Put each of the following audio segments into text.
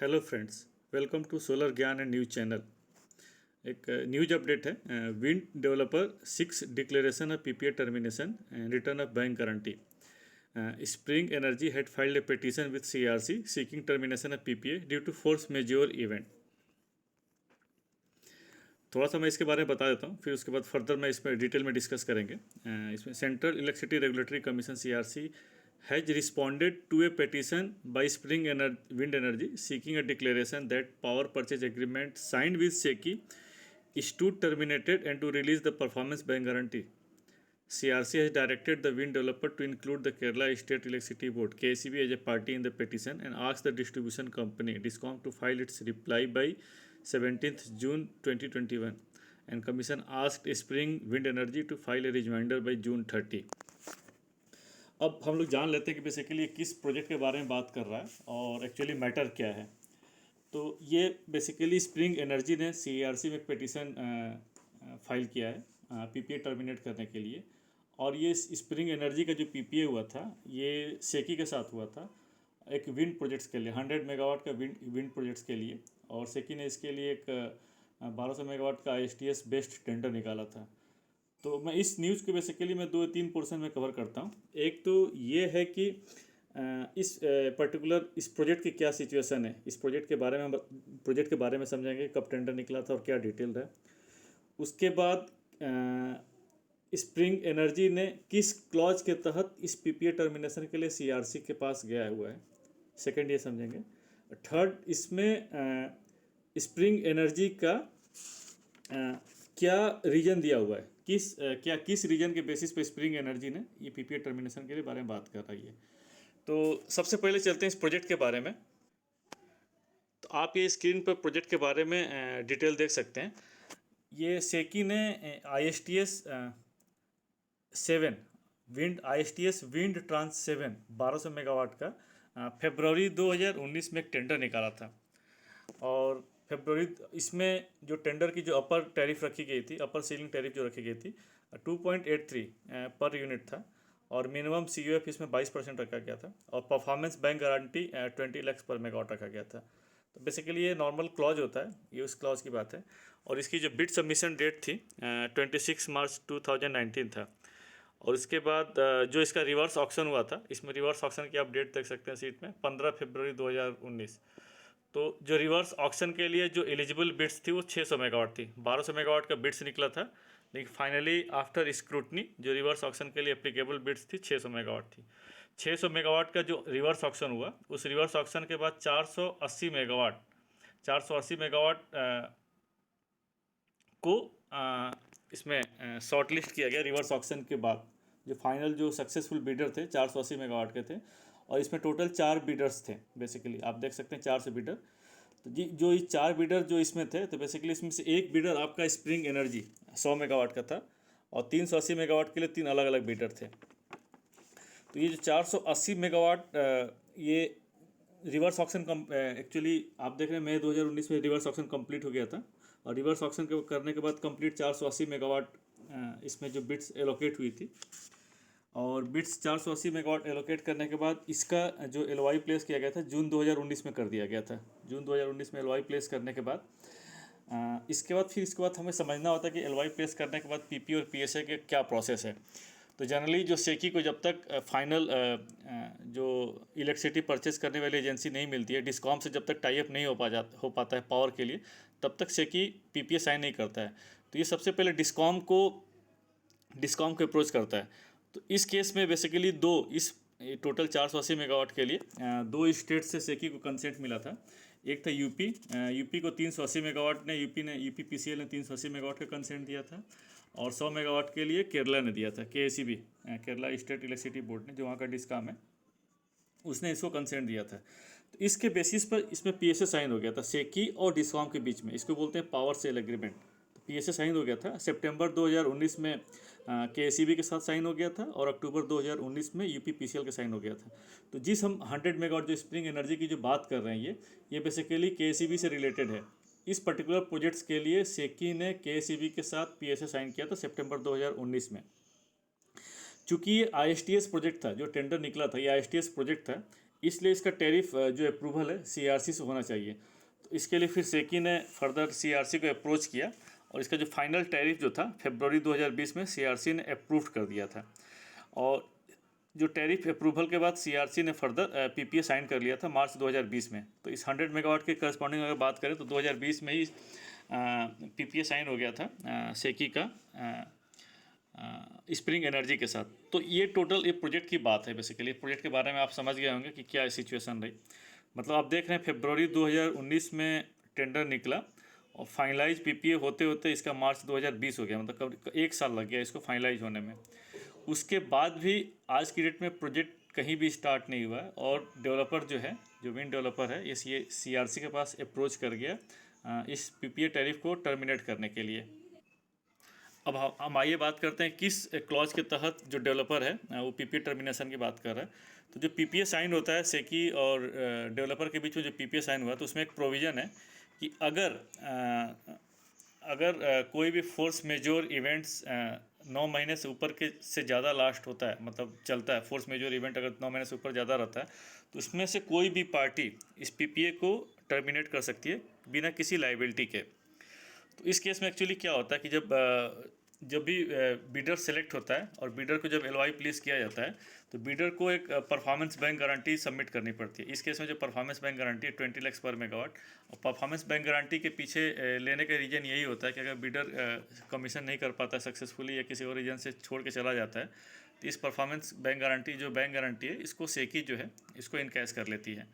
Hello friends, welcome to solar Gyan and news channel. एक news update है। Wind developer 6 declaration of PPA termination and return of bank guarantee. Spring energy had filed a petition with CRC seeking termination of PPA due to force majeure event. थोड़ा सा मैं इसके बारे में बता देता हूँ, फिर उसके बाद फर्दर मैं इसमें डिटेल में डिस्कस करेंगे। इसमें central electricity regulatory commission CRC has responded to a petition by Wind Energy seeking a declaration that power purchase agreement signed with SECI is to terminated and to release the performance bank guarantee. CRC has directed the wind developer to include the Kerala State Electricity Board (KECB) as a party in the petition and asked the distribution company DISCOM to file its reply by 17th June 2021. And Commission asked Spring Wind Energy to file a rejoinder by June 30. अब हम लोग जान लेते हैं कि basically ये किस project के बारे में बात कर रहा है और एक्चुअली मैटर क्या है। तो ये बेसिकली स्प्रिंग एनर्जी ने सीईआरसी में एक पिटीशन फाइल किया है पीपीए टर्मिनेट करने के लिए। और ये स्प्रिंग एनर्जी का जो पीपीए हुआ था ये सेकी के साथ हुआ था एक विंड प्रोजेक्ट्स के लिए, 100 मेगावाट का विंड प्रोजेक्ट्स के लिए। और सेकी ने इसके लिए एक 1200 मेगावाट का आईएसटीएस बेस्ड टेंडर निकाला था। तो मैं इस न्यूज़ को बेसिकली मैं 2-3 पोर्शन में कवर करता हूँ। एक तो ये है कि इस पर्टिकुलर इस प्रोजेक्ट की क्या सिचुएशन है, इस प्रोजेक्ट के बारे में समझेंगे, कब टेंडर निकला था और क्या डिटेल है। उसके बाद स्प्रिंग एनर्जी ने किस क्लॉज के तहत इस पीपीए टर्मिनेशन के लिए सीआरसी के पास गया हुआ है, सेकंड ये समझेंगे। थर्ड, इसमें स्प्रिंग एनर्जी का क्या रीजन दिया हुआ है, किस रीजन के बेसिस पे स्प्रिंग एनर्जी ने ये पीपीए टर्मिनेशन के लिए बारे में बात कर रही है। तो सबसे पहले चलते हैं इस प्रोजेक्ट के बारे में। तो आप ये स्क्रीन पर प्रोजेक्ट के बारे में डिटेल देख सकते हैं। ये सेकी ने आईएसटीएस 7 विंड ट्रांस 7 1200 मेगावाट का फरवरी 2019 में एक टेंडर निकाला था। और इसमें जो टेंडर की जो अपर टैरिफ रखी गई थी, अपर सीलिंग टैरिफ जो रखी गई थी 2.83 पर यूनिट था। और मिनिमम सीयूएफ इसमें 22% रखा गया था और परफॉर्मेंस बैंक गारंटी 20 लाख पर मेगावाट रखा गया था। तो बेसिकली ये नॉर्मल क्लॉज होता है, ये उस क्लॉज की बात है। और इसकी जो बिड सबमिशन डेट थी 26 मार्च 2019 था। और इसके बाद जो इसका रिवर्स ऑक्शन हुआ था, इसमें रिवर्स ऑक्शन की आप डेट देख सकते हैं सीट में 15 फरवरी 2019। तो जो रिवर्स ऑक्शन के लिए जो एलिजिबल बिड्स थी वो 600 मेगावाट थी। 1200 मेगावाट का बिड्स निकला था, लेकिन फाइनली आफ्टर स्क्रूटनी जो रिवर्स ऑक्शन के लिए एप्लीकेबल बिड्स थी 600 मेगावाट थी। 600 मेगावाट का जो रिवर्स ऑक्शन हुआ, उस रिवर्स ऑक्शन के बाद 480 मेगावाट को इसमें शॉर्ट लिस्ट किया गया रिवर्स ऑक्शन के बाद। जो फाइनल जो सक्सेसफुल बिडर थे 480 मेगावाट के थे। और इसमें टोटल 4 बिडर्स थे, बेसिकली आप देख सकते हैं 4 से बिडर। तो जी जो ये 4 बिडर जो इसमें थे, तो बेसिकली इसमें से एक बिडर आपका स्प्रिंग एनर्जी 100 मेगावाट का था और 380 मेगावाट के लिए 3 अलग अलग बिडर थे। तो ये जो 480 मेगावाट ये रिवर्स ऑक्शन एक्चुअली आप देख रहे हैं मई 2019 में रिवर्स ऑक्शन कंप्लीट हो गया था। और रिवर्स ऑक्शन करने के बाद कंप्लीट 480 मेगावाट इसमें जो बिट्स एलोकेट हुई थी। और बिट्स 480 मेगावाट एलोकेट करने के बाद इसका जो एलओआई प्लेस किया गया था जून 2019 में कर दिया गया था। जून 2019 में एलओआई प्लेस करने के बाद इसके बाद हमें समझना होता है कि एलओआई प्लेस करने के बाद पीपी और पीएसए के क्या प्रोसेस है। तो जनरली जो सेकी को जब तक फाइनल जो इलेक्ट्रिसिटी परचेस करने वाली एजेंसी नहीं मिलती है, डिस्कॉम से जब तक टाई अप नहीं हो पाता है पावर के लिए, तब तक सेकी पीपीए साइन नहीं करता है। तो ये सबसे पहले डिस्कॉम को अप्रोच करता है। तो इस केस में बेसिकली टोटल 480 मेगावाट के लिए 2 स्टेट से सेकी को कंसेंट मिला था। एक था यूपी को 380 मेगावाट ने यूपी पीसीएल ने 380 मेगावाट का कंसेंट दिया था। और 100 मेगावाट के लिए केरला ने दिया था, केएसीबी केरला स्टेट इलेक्ट्रिसिटी बोर्ड ने, जो वहाँ का डिस्कॉम है, उसने इसको कंसेंट दिया था। तो इसके बेसिस पर इसमें पीएसए साइन हो गया था सेकी और डिस्कॉम के बीच में। इसको बोलते हैं पावर सेल एग्रीमेंट। तो पीएसए साइन हो गया था सितंबर 2019 में, केएसीबी के साथ साइन हो गया था और अक्टूबर 2019 में यूपी पीसीएल के साइन हो गया था। तो जिस हम 100 मेगावाट जो स्प्रिंग एनर्जी की जो बात कर रहे हैं, ये बेसिकली केएसीबी से रिलेटेड है। इस पर्टिकुलर प्रोजेक्ट्स के लिए सेकी ने केएसीबी के साथ पीएसए साइन किया था सितंबर 2019 में। चूँकि ये आईएसटीएस प्रोजेक्ट था, जो टेंडर निकला था ये आईएसटीएस प्रोजेक्ट था, इसलिए इसका टैरिफ जो अप्रूवल है सीआरसी से होना चाहिए। तो इसके लिए फिर सेकी ने फर्दर सीआरसी को अप्रोच किया और इसका जो फाइनल टैरिफ जो था फरवरी 2020 में सीआरसी ने अप्रूव कर दिया था। और जो टैरिफ अप्रूवल के बाद सीआरसी ने फर्दर पीपीए साइन कर लिया था मार्च 2020 में। तो इस 100 मेगावाट के करस्पॉन्डिंग अगर बात करें तो 2020 में ही पीपीए साइन हो गया था सेकी का स्प्रिंग एनर्जी के साथ। तो ये टोटल ये प्रोजेक्ट की बात है। बेसिकली प्रोजेक्ट के बारे में आप समझ गए होंगे कि क्या सिचुएशन रही। मतलब आप देख रहे हैं फरवरी 2019 में टेंडर निकला और फाइनलाइज पीपीए होते होते इसका मार्च 2020 हो गया। मतलब कब 1 साल लग गया इसको फाइनलाइज होने में। उसके बाद भी आज की डेट में प्रोजेक्ट कहीं भी स्टार्ट नहीं हुआ है और डेवलपर जो है, जो विंड डेवलपर है, ये सीआरसी के पास अप्रोच कर गया इस पीपीए टैरिफ को टर्मिनेट करने के लिए। अब हम आइए बात करते हैं किस क्लॉज के तहत जो डेवलपर है वो पीपीए टर्मिनेशन की बात कर रहा है। तो जो पीपीए साइन होता है सेकी और डेवलपर के बीच में जो पीपीए साइन हुआ तो उसमें एक प्रोविज़न है कि अगर कोई भी फोर्स मेजोर इवेंट्स 9 महीने से ऊपर के से ज़्यादा लास्ट होता है, मतलब चलता है, फोर्स मेजोर इवेंट अगर 9 महीने से ऊपर ज़्यादा रहता है तो उसमें से कोई भी पार्टी इस पीपीए को टर्मिनेट कर सकती है बिना किसी लाइबिलिटी के। तो इस केस में एक्चुअली क्या होता है कि जब भी बीडर सेलेक्ट होता है और बीडर को जब एलओआई प्लेस किया जाता है तो बीडर को एक परफॉर्मेंस बैंक गारंटी सबमिट करनी पड़ती है। इस केस में जो परफॉर्मेंस बैंक गारंटी है 20 लाख पर मेगावाट। और परफॉर्मेंस बैंक गारंटी के पीछे लेने का रीज़न यही होता है कि अगर बीडर कमीशन नहीं कर पाता सक्सेसफुली या किसी और रीजन से छोड़ के चला जाता है तो इस परफॉर्मेंस बैंक गारंटी जो बैंक गारंटी है इसको सेकी जो है इसको इनकैश कर लेती है।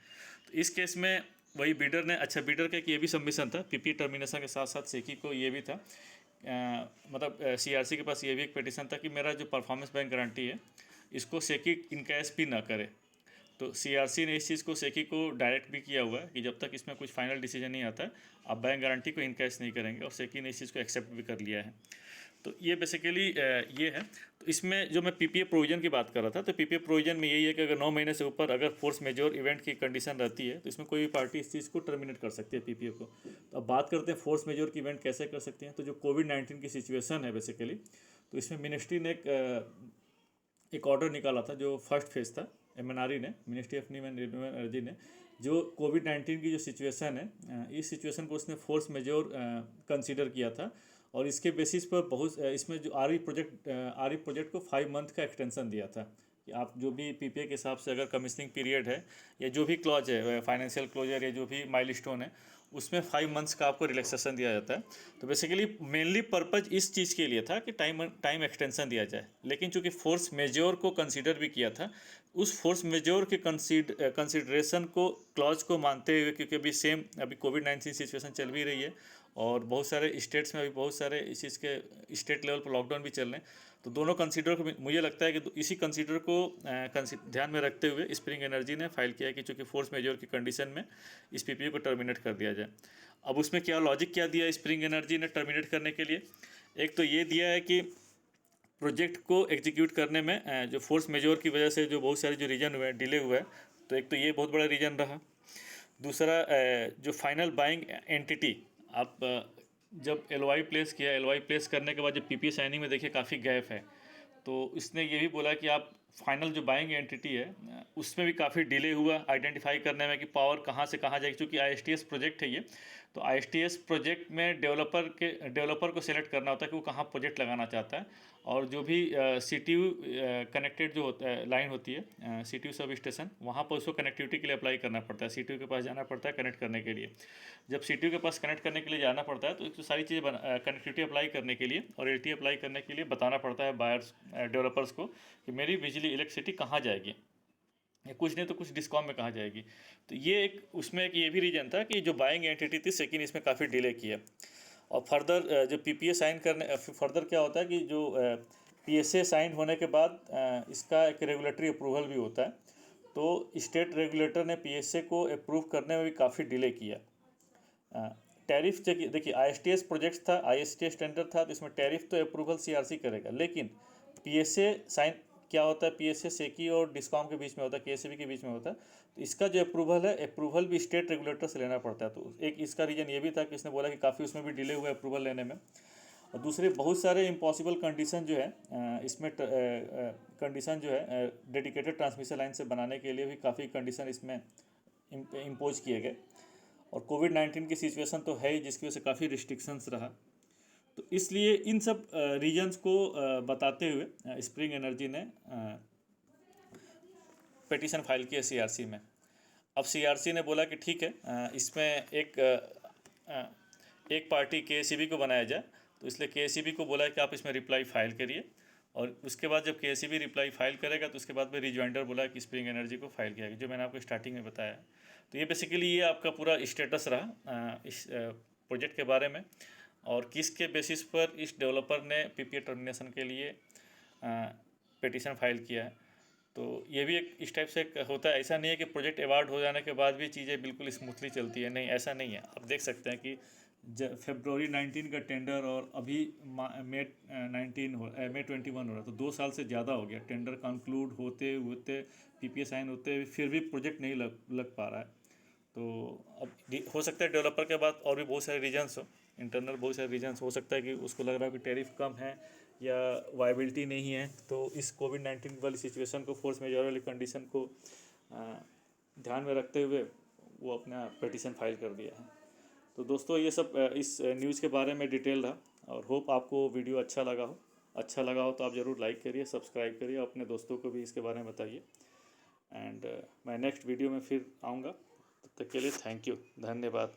तो इस केस में वही बीडर ने, अच्छा बीडर का ये भी सबमिशन था पीपी टर्मिनेशन के साथ साथ सेकी को ये भी था, मतलब सीआरसी के पास ये भी एक पिटिशन था कि मेरा जो परफॉर्मेंस बैंक गारंटी है इसको सेकी इनकैश भी ना करे। तो सीआरसी ने इस चीज़ को सेकी को डायरेक्ट भी किया हुआ है कि जब तक इसमें कुछ फाइनल डिसीजन नहीं आता है आप बैंक गारंटी को इनकैश नहीं करेंगे, और सेकी ने इस चीज़ को एक्सेप्ट भी कर लिया है। तो ये बेसिकली ये है। तो इसमें जो मैं पीपीए प्रोविजन की बात कर रहा था तो पीपीए प्रोविजन में यही है कि अगर 9 महीने से ऊपर अगर फोर्स मेजोर इवेंट की कंडीशन रहती है तो इसमें कोई भी पार्टी इस चीज़ को टर्मिनेट कर सकती है पीपीए को। तो अब बात करते हैं फोर्स मेजोर की इवेंट कैसे कर सकते हैं। तो जो कोविड-19 की सिचुएशन है बेसिकली, तो इसमें मिनिस्ट्री ने एक ऑर्डर निकाला था जो फर्स्ट फेज था। एमएनआरई ने, ministry of new and renewable energy ने, जो कोविड-19 की जो सिचुएशन है इस सिचुएशन को उसने फोर्स मेजोर कंसीडर किया था और इसके बेसिस पर बहुत इसमें जो आरई प्रोजेक्ट को 5 मंथ का एक्सटेंशन दिया था कि आप जो भी पीपीए के हिसाब से अगर कमीशनिंग पीरियड है या जो भी क्लॉज है फाइनेंशियल क्लोजर या जो भी माइलस्टोन है उसमें 5 मंथ्स का आपको रिलैक्सेशन दिया जाता है। तो बेसिकली मेनली पर्पज इस चीज़ के लिए था कि टाइम एक्सटेंशन दिया जाए। लेकिन चूंकि फोर्स मेजोर को कंसीडर भी किया था, उस फोर्स मेजोर के कंसीडरेशन को क्लॉज को मानते हुए, क्योंकि अभी कोविड-19 सिचुएशन चल भी रही है और बहुत सारे स्टेट्स में अभी बहुत सारे इस चीज़ के स्टेट लेवल पर लॉकडाउन भी चल रहे हैं, तो दोनों कंसीडर को मुझे लगता है कि इसी कंसीडर को ध्यान में रखते हुए स्प्रिंग एनर्जी ने फाइल किया है कि चूँकि फोर्स मेजोर की कंडीशन में इस पीपीए को टर्मिनेट कर दिया जाए। अब उसमें क्या लॉजिक क्या दिया स्प्रिंग एनर्जी ने टर्मिनेट करने के लिए? एक तो ये दिया है कि प्रोजेक्ट को एग्जीक्यूट करने में जो फोर्स मेजोर की वजह से जो बहुत सारे जो रीजन हुए डिले हुआ है, तो एक तो ये बहुत बड़ा रीजन रहा। दूसरा जो फाइनल बाइंग एंटिटी, आप जब एलओआई प्लेस किया, एलओआई प्लेस करने के बाद जब पीपीए साइनिंग में देखिए काफ़ी गैप है, तो इसने ये भी बोला कि आप फाइनल जो बाइंग एंटिटी है उसमें भी काफ़ी डिले हुआ आइडेंटिफाई करने में कि पावर कहाँ से कहाँ जाएगी। क्योंकि आईएसटीएस प्रोजेक्ट है ये, तो आईएसटीएस प्रोजेक्ट में डेवलपर को सेलेक्ट करना होता है कि वो कहाँ प्रोजेक्ट लगाना चाहता है। और जो भी सीटीयू कनेक्टेड जो होता है लाइन होती है सीटीयू सब स्टेशन, वहाँ पर उसको कनेक्टिविटी के लिए अप्लाई करना पड़ता है, सीटीयू के पास जाना पड़ता है कनेक्ट करने के लिए। जब सीटीयू के पास कनेक्ट करने के लिए जाना पड़ता है तो एक तो सारी चीज़ें कनेक्टिविटी अप्लाई करने के लिए और एलटी अप्लाई करने के लिए बताना पड़ता है बायर्स डेवलपर्स को कि मेरी बिजली इलेक्ट्रिसिटी कहाँ जाएगी, या कुछ नहीं तो कुछ डिस्कॉम में कहाँ जाएगी। तो ये एक उसमें एक ये भी रीज़न था कि जो बाइंग एंटिटी थी सेकिन इसमें काफ़ी डिले किया। और फर्दर जो पीपीए साइन करने फर्दर क्या होता है कि जो पीएसए साइन होने के बाद इसका एक रेगुलेटरी अप्रूवल भी होता है। तो स्टेट रेगुलेटर ने पीएसए को अप्रूव करने में भी काफ़ी डिले किया। टैरिफ देखिए आईएसटीएस प्रोजेक्ट था, आईएसटीएस टेंडर था, तो इसमें टैरिफ तो अप्रूवल सीआरसी करेगा, लेकिन पीएसए साइन क्या होता है, पीएसए सेकी और डिस्कॉम के बीच में होता है, केएसबी के बीच में होता है। तो इसका जो अप्रूवल है, अप्रूवल भी स्टेट रेगुलेटर से लेना पड़ता है। तो एक इसका रीज़न ये भी था कि इसने बोला कि काफ़ी उसमें भी डिले हुआ है अप्रूवल लेने में। और दूसरे बहुत सारे इम्पॉसिबल कंडीशन जो है इसमें कंडीशन जो है डेडिकेटेड ट्रांसमिशन लाइन से बनाने के लिए भी काफ़ी कंडीशन इसमें इम्पोज किए गए। और कोविड-19 की सिचुएशन तो है ही, जिसकी वजह से काफ़ी रिस्ट्रिक्शंस रहा। तो इसलिए इन सब रीजन्स को बताते हुए स्प्रिंग एनर्जी ने पिटीशन फाइल किया सीआरसी में। अब सीआरसी ने बोला कि ठीक है, इसमें एक पार्टी केसीबी को बनाया जाए, तो इसलिए केसीबी को बोला कि आप इसमें रिप्लाई फाइल करिए। और उसके बाद जब केसीबी रिप्लाई फाइल करेगा तो उसके बाद में रिजॉइंडर बोला कि स्प्रिंग एनर्जी को फाइल किया गया, जो मैंने आपको स्टार्टिंग में बताया। तो ये बेसिकली ये आपका पूरा स्टेटस रहा इस प्रोजेक्ट के बारे में, और किसके बेसिस पर इस डेवलपर ने पीपीए टर्मिनेशन के लिए पिटीशन फाइल किया है। तो ये भी एक इस टाइप से होता है। ऐसा नहीं है कि प्रोजेक्ट अवार्ड हो जाने के बाद भी चीज़ें बिल्कुल स्मूथली चलती है, नहीं, ऐसा नहीं है। आप देख सकते हैं कि फरवरी 19 का टेंडर और अभी मई 21 हो रहा है, तो 2 साल से ज़्यादा हो गया टेंडर कंक्लूड होते होते, पीपीए साइन होते, फिर भी प्रोजेक्ट नहीं लग पा रहा है। तो अब हो सकता है डेवलपर के बाद और भी बहुत सारे रीजन्स हो, इंटरनल बहुत सारे रीजन्स हो सकता है कि उसको लग रहा है कि टैरिफ कम है या वायबिलिटी नहीं है, तो इस कोविड-19 वाली सिचुएशन को, फोर्स मेजर वाली कंडीशन को ध्यान में रखते हुए वो अपना पिटीशन फाइल कर दिया है। तो दोस्तों ये सब इस न्यूज़ के बारे में डिटेल रहा, और होप आपको वीडियो अच्छा लगा हो तो आप ज़रूर लाइक करिए, सब्सक्राइब करिए, अपने दोस्तों को भी इसके बारे में बताइए। एंड मैं नेक्स्ट वीडियो में फिर आऊँगा, तब तक के लिए थैंक यू, धन्यवाद।